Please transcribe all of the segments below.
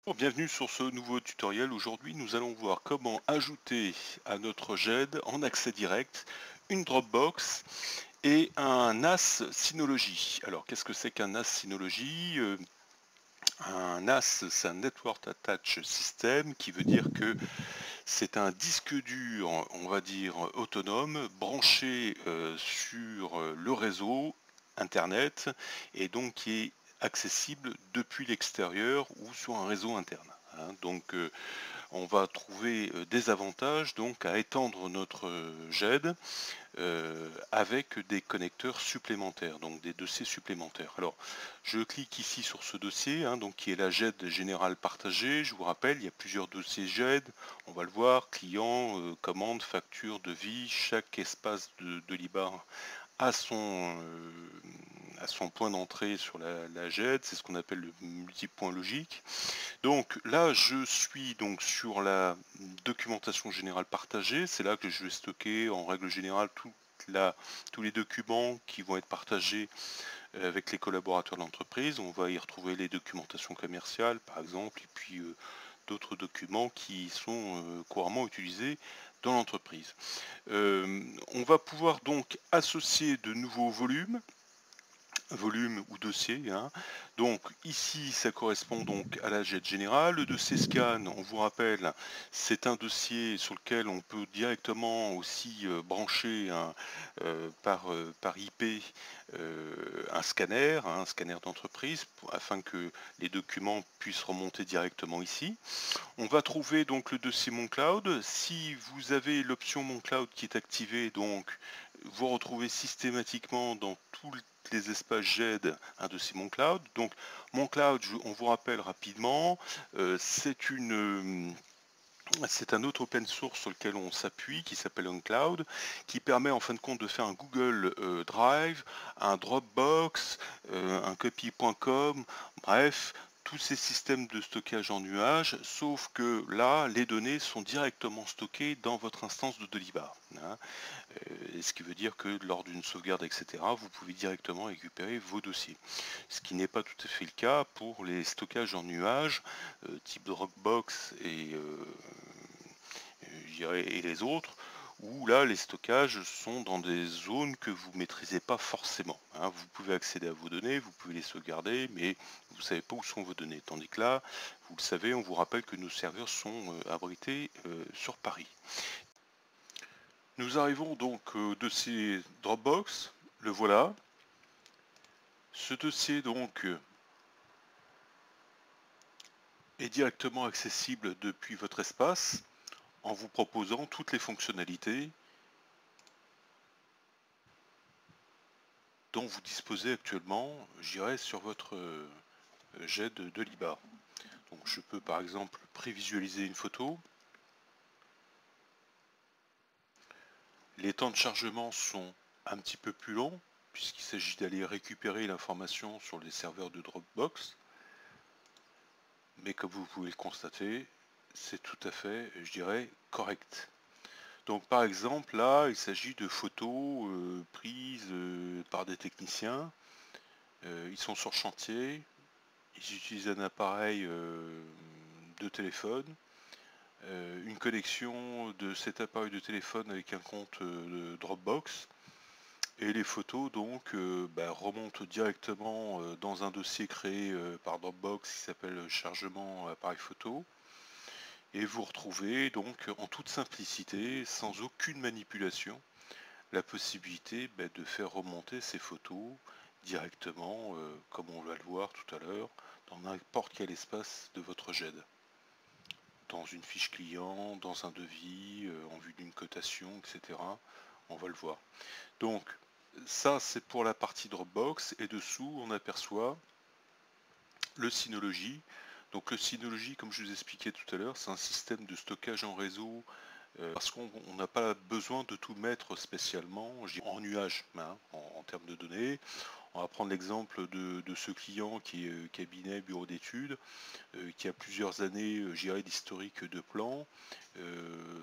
Bienvenue sur ce nouveau tutoriel. Aujourd'hui, nous allons voir comment ajouter à notre GED en accès direct une Dropbox et un NAS Synology. Alors, qu'est-ce que c'est qu'un NAS Synology? Un NAS, c'est un Network Attached System, qui veut dire que c'est un disque dur, on va dire, autonome, branché sur le réseau Internet, et donc qui est accessible depuis l'extérieur ou sur un réseau interne, hein. Donc on va trouver des avantages donc à étendre notre GED avec des connecteurs supplémentaires, donc des dossiers supplémentaires. Alors, je clique ici sur ce dossier, hein, donc qui est la GED générale partagée. Je vous rappelle, il y a plusieurs dossiers GED. On va le voir, client, commande, facture, devis. Chaque espace de l'IBAR a son point d'entrée sur la GED. C'est ce qu'on appelle le multipoint logique. Donc là, je suis donc sur la documentation générale partagée. C'est là que je vais stocker en règle générale tous les documents qui vont être partagés avec les collaborateurs de l'entreprise. On va y retrouver les documentations commerciales, par exemple, et puis d'autres documents qui sont couramment utilisés dans l'entreprise. On va pouvoir donc associer de nouveaux volume ou dossier, hein. Donc ici, ça correspond donc à la jet générale. Le dossier scan, on vous rappelle, c'est un dossier sur lequel on peut directement aussi brancher par IP un scanner d'entreprise, afin que les documents puissent remonter directement ici. On va trouver donc le dossier Mon Cloud. Si vous avez l'option Mon Cloud qui est activée, donc vous retrouvez systématiquement dans tous les espaces GED un dossier Mon Cloud. Donc Mon Cloud, on vous rappelle rapidement, c'est un autre open source sur lequel on s'appuie, qui s'appelle OnCloud, qui permet en fin de compte de faire un Google Drive, un Dropbox, un copy.com, bref, tous ces systèmes de stockage en nuage, sauf que là, les données sont directement stockées dans votre instance de Delibar, hein. Ce qui veut dire que lors d'une sauvegarde, etc., vous pouvez directement récupérer vos dossiers. Ce qui n'est pas tout à fait le cas pour les stockages en nuage, type Dropbox et les autres, où là les stockages sont dans des zones que vous ne maîtrisez pas forcément, hein. Vous pouvez accéder à vos données, vous pouvez les sauvegarder, mais vous ne savez pas où sont vos données. Tandis que là, vous le savez, on vous rappelle que nos serveurs sont abrités sur Paris. Nous arrivons donc au dossier Dropbox, le voilà. Ce dossier donc est directement accessible depuis votre espace en vous proposant toutes les fonctionnalités dont vous disposez actuellement, je dirais, sur votre jet de l'IBA. Donc je peux par exemple prévisualiser une photo. Les temps de chargement sont un petit peu plus longs, puisqu'il s'agit d'aller récupérer l'information sur les serveurs de Dropbox. Mais comme vous pouvez le constater, c'est tout à fait, je dirais, correct. Donc par exemple, là, il s'agit de photos prises par des techniciens. Ils sont sur chantier, ils utilisent un appareil de téléphone, une connexion de cet appareil de téléphone avec un compte de Dropbox, et les photos donc remontent directement dans un dossier créé par Dropbox qui s'appelle chargement appareil photo. Et vous retrouvez donc en toute simplicité, sans aucune manipulation, la possibilité de faire remonter ces photos directement, comme on va le voir tout à l'heure, dans n'importe quel espace de votre GED. Dans une fiche client, dans un devis, en vue d'une cotation, etc. On va le voir. Donc ça, c'est pour la partie Dropbox, et dessous on aperçoit le Synology. Donc le Synology, comme je vous expliquais tout à l'heure, c'est un système de stockage en réseau, parce qu'on n'a pas besoin de tout mettre spécialement en nuage, hein, en termes de données. On va prendre l'exemple de ce client qui est cabinet bureau d'études, qui a plusieurs années, d'historique de plans.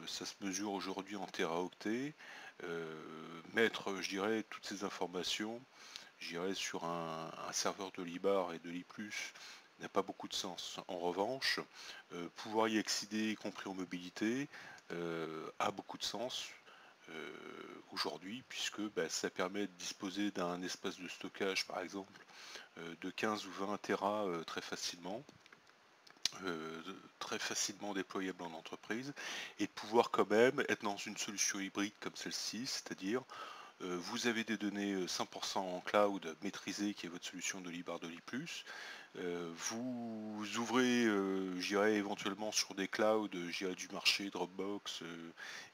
Ça se mesure aujourd'hui en téraoctets. Mettre, toutes ces informations, sur un serveur de l'IBAR et de l'I+, n'a pas beaucoup de sens. En revanche, pouvoir y accéder, y compris en mobilité, a beaucoup de sens aujourd'hui, puisque ça permet de disposer d'un espace de stockage, par exemple, de 15 ou 20 Tera très facilement déployable en entreprise, et de pouvoir quand même être dans une solution hybride comme celle-ci, c'est-à-dire vous avez des données 100% en cloud maîtrisées, qui est votre solution de Libardoli+. Vous ouvrez, j'irai éventuellement sur des clouds, j'irai du marché, Dropbox,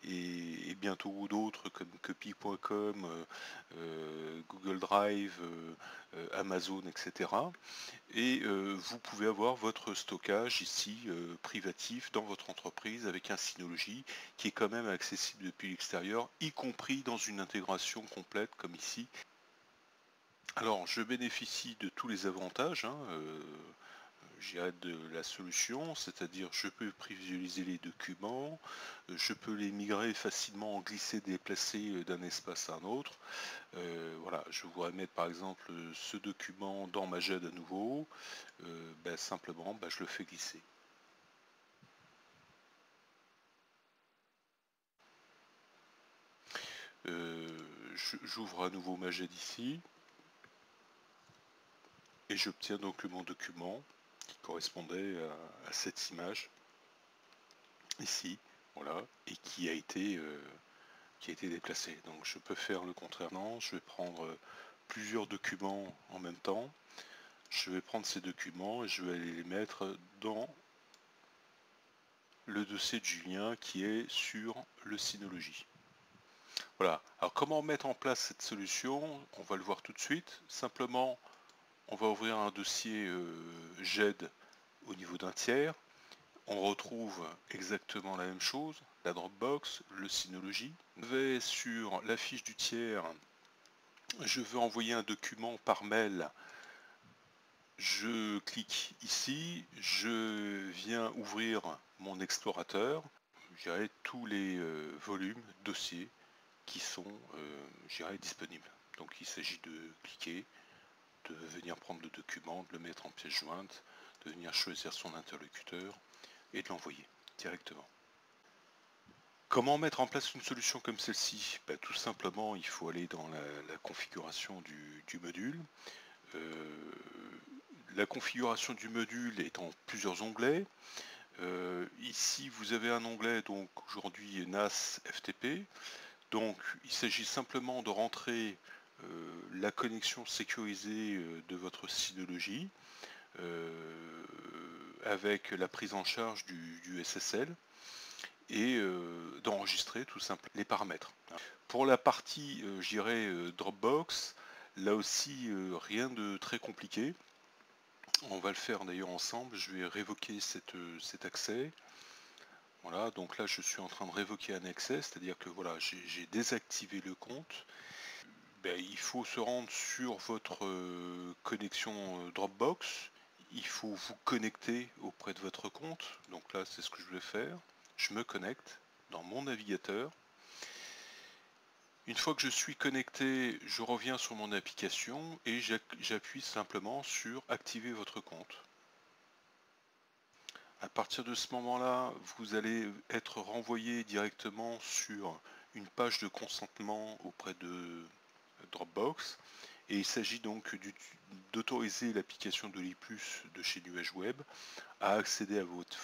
et bientôt d'autres comme Copy.com, Google Drive, Amazon, etc. Et vous pouvez avoir votre stockage ici privatif dans votre entreprise avec un Synology qui est quand même accessible depuis l'extérieur, y compris dans une intégration complète comme ici. Alors je bénéficie de tous les avantages, hein, de la solution, c'est-à-dire je peux prévisualiser les documents, je peux les migrer facilement, glisser, déplacer d'un espace à un autre. Voilà, je voudrais mettre par exemple ce document dans ma GED à nouveau, simplement je le fais glisser. J'ouvre à nouveau ma GED ici, et j'obtiens donc mon document qui correspondait à cette image ici, voilà, et qui a été déplacé. Donc je peux faire le contraire, non, je vais prendre plusieurs documents en même temps. Je vais prendre ces documents et je vais aller les mettre dans le dossier de Julien qui est sur le Synology. Voilà. Alors comment mettre en place cette solution? On va le voir tout de suite. Simplement, on va ouvrir un dossier GED au niveau d'un tiers. On retrouve exactement la même chose, la Dropbox, le Synology. Je vais sur la fiche du tiers. Je veux envoyer un document par mail. Je clique ici, je viens ouvrir mon explorateur, j'ai tous les volumes, dossiers qui sont disponibles. Donc il s'agit de cliquer, de venir prendre le document, de le mettre en pièce jointe, de venir choisir son interlocuteur et de l'envoyer directement. Comment mettre en place une solution comme celle-ci? Tout simplement, il faut aller dans la configuration du module. La configuration du module est en plusieurs onglets. Ici, vous avez un onglet, donc aujourd'hui NAS FTP. Donc, il s'agit simplement de rentrer la connexion sécurisée de votre Synology avec la prise en charge du SSL et d'enregistrer tout simplement les paramètres. Pour la partie, Dropbox, là aussi, rien de très compliqué. On va le faire d'ailleurs ensemble. Je vais révoquer cet accès. Voilà, donc là je suis en train de révoquer un accès, c'est-à-dire que voilà, j'ai désactivé le compte. Il faut se rendre sur votre connexion Dropbox. Il faut vous connecter auprès de votre compte. Donc là, c'est ce que je vais faire. Je me connecte dans mon navigateur. Une fois que je suis connecté, je reviens sur mon application et j'appuie simplement sur activer votre compte. À partir de ce moment-là, vous allez être renvoyé directement sur une page de consentement auprès de Dropbox. Et il s'agit donc d'autoriser l'application de l'I+, de chez Nuage Web à accéder à votre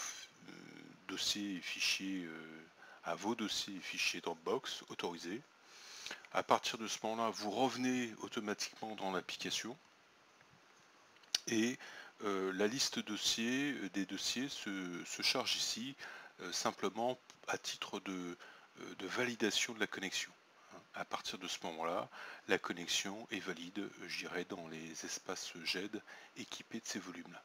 dossier et fichier, à vos dossiers et fichiers Dropbox autorisés. À partir de ce moment-là, vous revenez automatiquement dans l'application et la liste des dossiers se charge ici simplement à titre de validation de la connexion. À partir de ce moment-là, la connexion est valide, dans les espaces GED équipés de ces volumes-là.